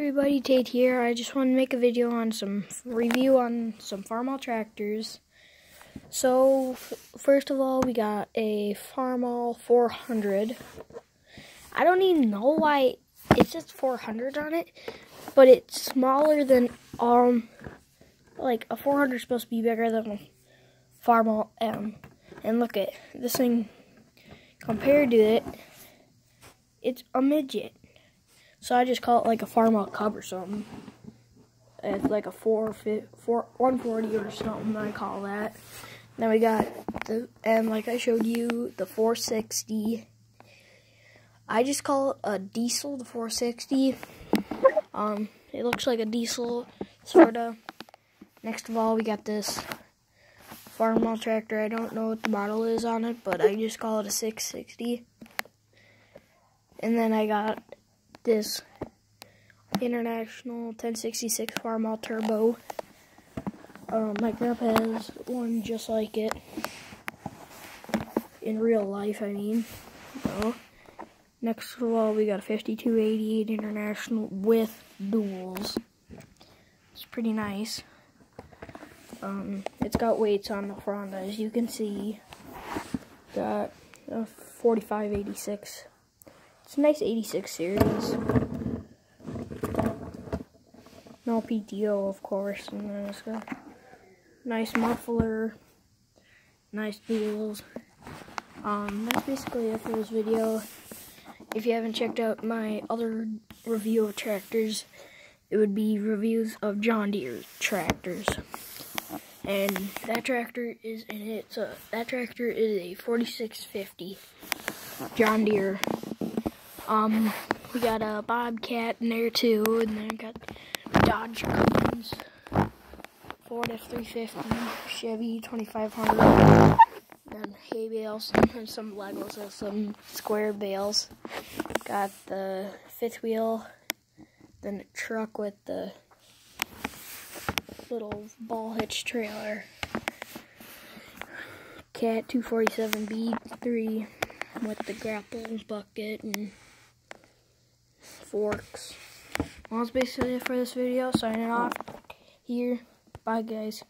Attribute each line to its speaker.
Speaker 1: Everybody, Tate here. I just want to make a video on some review on some farmall tractors. So, first of all, we got a farmall 400. I don't even know why it says 400 on it, but it's smaller than like a 400 is supposed to be bigger than a farmall M. And look at this thing compared to it. It's a midget. So I just call it like a farmall cub or something. It's like a 140 or something, I call that. Then we got and like I showed you, the 460. I just call it a diesel, the 460. It looks like a diesel, sorta. Next of all, we got this farmall tractor. I don't know what the model is on it, but I just call it a 660. And then I got this International 1066 farmall turbo. My grandpa has one just like it. In real life, I mean. So, next of all, we got a 5288 International with duals. It's pretty nice. It's got weights on the front, as you can see. Got a 4586. It's a nice 86 series. No PTO, of course. And then it's got nice muffler, nice wheels. That's basically it for this video. If you haven't checked out my other review of tractors, it would be reviews of John Deere tractors. And that tractor is that tractor is a 4650 John Deere. We got a Bobcat in there too, and then got Dodge Cummins, Ford F350, Chevy 2500, then hay bales, and some Legos and some square bales. Got the fifth wheel, then a truck with the little ball hitch trailer. Cat 247B3 with the grapple bucket and forks. Well, that's basically it for this video. Signing off here. Bye, guys.